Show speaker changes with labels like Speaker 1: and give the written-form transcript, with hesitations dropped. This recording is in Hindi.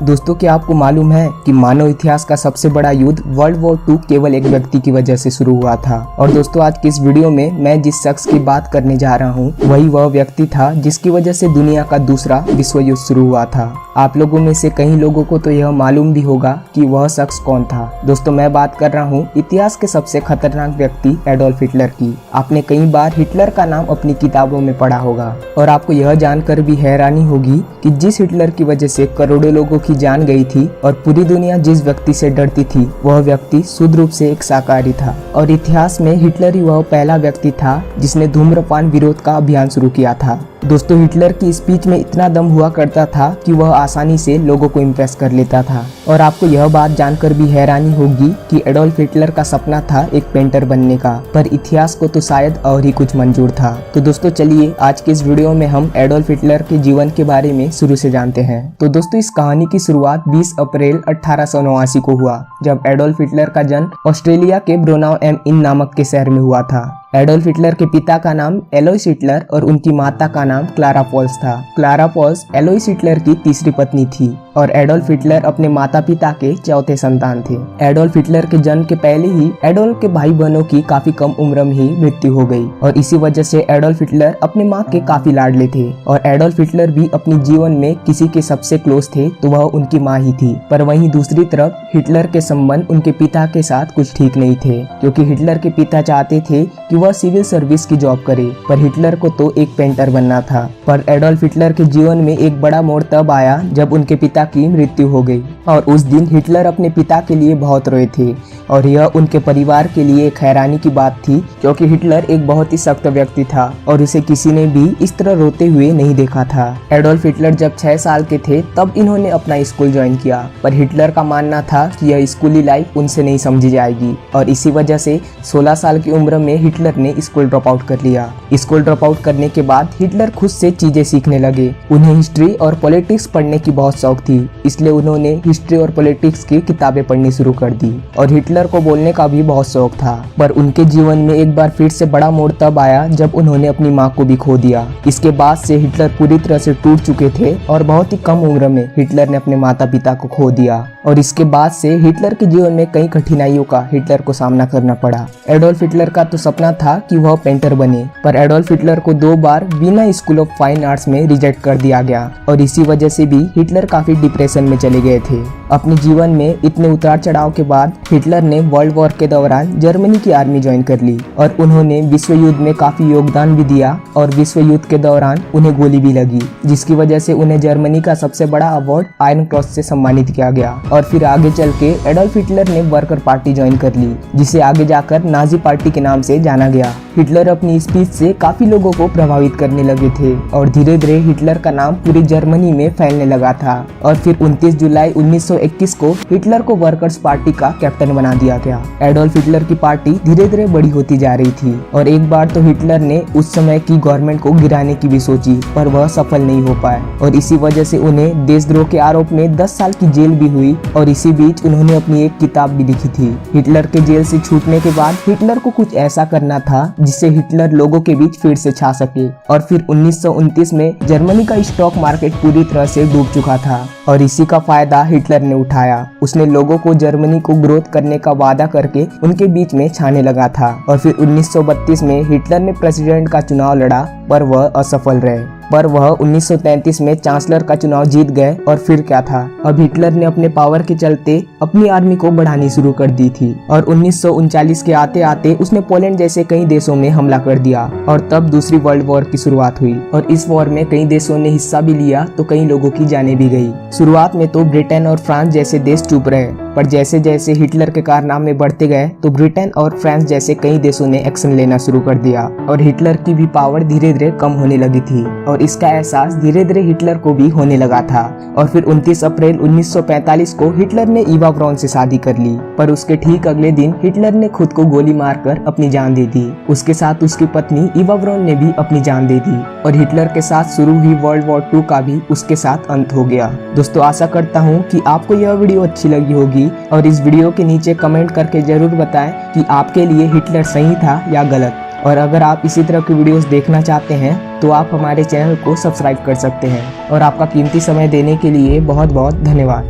Speaker 1: दोस्तों, क्या आपको मालूम है कि मानव इतिहास का सबसे बड़ा युद्ध वर्ल्ड वॉर 2 केवल एक व्यक्ति की वजह से शुरू हुआ था। और दोस्तों, आज की इस वीडियो में मैं जिस शख्स की बात करने जा रहा हूँ वही वह व्यक्ति था जिसकी वजह से दुनिया का दूसरा विश्व युद्ध शुरू हुआ था। आप लोगों में से कई लोगों को तो यह मालूम भी होगा कि वह शख्स कौन था। दोस्तों, मैं बात कर रहा हूँ इतिहास के सबसे खतरनाक व्यक्ति एडोल्फ हिटलर की। आपने कई बार हिटलर का नाम अपनी किताबों में पढ़ा होगा और आपको यह जानकर भी हैरानी होगी कि जिस हिटलर की वजह से करोड़ों लोगों की जान गई थी और पूरी दुनिया जिस व्यक्ति से डरती थी वह व्यक्ति शुद्ध रूप से एक शाकाहारी था। और इतिहास में हिटलर ही वह पहला व्यक्ति था जिसने धूम्रपान विरोध का अभियान शुरू किया था। दोस्तों, हिटलर की स्पीच में इतना दम हुआ करता था कि वह आसानी से लोगों को इम्प्रेस कर लेता था। और आपको यह बात जानकर भी हैरानी होगी कि एडोल्फ हिटलर का सपना था एक पेंटर बनने का, पर इतिहास को तो शायद और ही कुछ मंजूर था। तो दोस्तों, चलिए आज के इस वीडियो में हम एडोल्फ हिटलर के जीवन के बारे में शुरू से जानते हैं। तो दोस्तों, इस कहानी की शुरुआत 20 अप्रैल 1889 को हुआ, जब एडोल्फ हिटलर का जन्म ऑस्ट्रेलिया के ब्रोनाउ एम इन नामक के शहर में हुआ था। एडोल्फ हिटलर के पिता का नाम एलोइस हिटलर और उनकी माता का नाम क्लारा पॉल्स था। क्लारा पॉल्स एलोइस हिटलर की तीसरी पत्नी थी और एडोल्फ हिटलर अपने माता पिता के चौथे संतान थे। एडोल्फ हिटलर के जन्म के पहले ही एडोल्फ के भाई बहनों की काफी कम उम्र में ही मृत्यु हो गई और इसी वजह से एडोल्फ हिटलर अपने माँ के काफी लाडले थे। और एडोल्फ हिटलर भी अपने जीवन में किसी के सबसे क्लोज थे तो वह उनकी माँ ही थी। पर वहीं दूसरी तरफ हिटलर के संबंध उनके पिता के साथ कुछ ठीक नहीं थे, क्योंकि हिटलर के पिता चाहते थे कि वह सिविल सर्विस की जॉब करे, पर हिटलर को तो एक पेंटर बनना था। पर एडोल्फ हिटलर के जीवन में एक बड़ा मोड़ तब आया जब उनके पिता की मृत्यु हो गई और उस दिन हिटलर अपने पिता के लिए बहुत रोए थे। और यह उनके परिवार के लिए एक हैरानी की बात थी, क्योंकि हिटलर एक बहुत ही सख्त व्यक्ति था और उसे किसी ने भी इस तरह रोते हुए नहीं देखा था। एडोल्फ हिटलर जब 6 साल के थे तब इन्होंने अपना स्कूल ज्वाइन किया, पर हिटलर का मानना था कि यह स्कूली लाइफ उनसे नहीं समझी जाएगी और इसी वजह से 16 साल की उम्र में हिटलर ने स्कूल ड्रॉप आउट कर लिया। स्कूल ड्रॉप आउट करने के बाद हिटलर खुद से चीजें सीखने लगे। उन्हें हिस्ट्री और पॉलिटिक्स पढ़ने की बहुत शौक थी, इसलिए उन्होंने हिस्ट्री और पॉलिटिक्स की किताबें पढ़नी शुरू कर दी। और हिटलर को बोलने का भी बहुत शौक था, पर उनके जीवन में एक बार फिर से बड़ा मोड़ तब आया जब उन्होंने अपनी माँ को भी खो दिया। इसके बाद से हिटलर पूरी तरह से टूट चुके थे और बहुत ही कम उम्र में हिटलर ने अपने माता पिता को खो दिया। और इसके बाद से हिटलर के जीवन में कई कठिनाइयों का हिटलर को सामना करना पड़ा। एडोल्फ हिटलर का तो सपना था कि वह पेंटर बने, पर एडोल्फ हिटलर को 2 बार Vienna school of fine arts में रिजेक्ट कर दिया गया और इसी वजह से भी हिटलर काफी डिप्रेशन में चले गए थे। अपने जीवन में इतने उतार चढ़ाव के बाद हिटलर ने वर्ल्ड वॉर के दौरान जर्मनी की आर्मी ज्वाइन कर ली और उन्होंने विश्व युद्ध में काफी योगदान भी दिया और विश्व युद्ध के दौरान उन्हें गोली भी लगी, जिसकी वजह से उन्हें जर्मनी का सबसे बड़ा अवार्ड आयरन क्रॉस से सम्मानित किया गया। और फिर आगे चल के एडोल्फ हिटलर ने वर्कर पार्टी ज्वाइन कर ली, जिसे आगे जाकर नाजी पार्टी के नाम से जाना गया। हिटलर अपनी स्पीच से काफी लोगों को प्रभावित करने लगे थे और धीरे धीरे हिटलर का नाम पूरी जर्मनी में फैलने लगा था। और फिर 29 जुलाई 1921 को हिटलर को वर्कर्स पार्टी का कैप्टन बना दिया गया। एडोल्फ हिटलर की पार्टी धीरे धीरे बड़ी होती जा रही थी और एक बार तो हिटलर ने उस समय की गवर्नमेंट को गिराने की भी सोची, पर वह सफल नहीं हो पाए और इसी वजह से उन्हें देशद्रोह के आरोप में 10 साल की जेल भी हुई। और इसी बीच उन्होंने अपनी एक किताब भी लिखी थी। हिटलर के जेल से छूटने के बाद हिटलर को कुछ ऐसा करना था जिससे हिटलर लोगों के बीच फिर से छा सके। और फिर 1929 में जर्मनी का स्टॉक मार्केट पूरी तरह से डूब चुका था और इसी का फायदा हिटलर ने उठाया। उसने लोगों को जर्मनी को ग्रोथ करने का वादा करके उनके बीच में छाने लगा था। और फिर 1932 में हिटलर ने प्रेसिडेंट का चुनाव लड़ा, पर वह असफल रहे। पर वह 1933 में चांसलर का चुनाव जीत गए और फिर क्या था, अब हिटलर ने अपने पावर के चलते अपनी आर्मी को बढ़ानी शुरू कर दी थी और 1939 के आते आते उसने पोलैंड जैसे कई देशों में हमला कर दिया और तब दूसरी वर्ल्ड वॉर की शुरुआत हुई। और इस वॉर में कई देशों ने हिस्सा भी लिया तो कई लोगों की जानें भी गई। शुरुआत में तो ब्रिटेन और फ्रांस जैसे देश चुप रहे, पर जैसे जैसे हिटलर के कारनामे बढ़ते गए तो ब्रिटेन और फ्रांस जैसे कई देशों ने एक्शन लेना शुरू कर दिया और हिटलर की भी पावर धीरे धीरे कम होने लगी थी और इसका एहसास धीरे धीरे हिटलर को भी होने लगा था। और फिर 29 अप्रैल 1945 को हिटलर ने ईवा ब्राउन से शादी कर ली, पर उसके ठीक अगले दिन हिटलर ने खुद को गोली मारकर अपनी जान दे दी। उसके साथ उसकी पत्नी ईवा ब्राउन ने भी अपनी जान दे दी और हिटलर के साथ शुरू हुई वर्ल्ड वॉर 2 का भी उसके साथ अंत हो गया। दोस्तों, आशा करता हूँ कि आपको यह वीडियो अच्छी लगी होगी और इस वीडियो के नीचे कमेंट करके जरूर बताएं कि आपके लिए हिटलर सही था या गलत। और अगर आप इसी तरह की वीडियोस देखना चाहते हैं तो आप हमारे चैनल को सब्सक्राइब कर सकते हैं। और आपका कीमती समय देने के लिए बहुत बहुत धन्यवाद।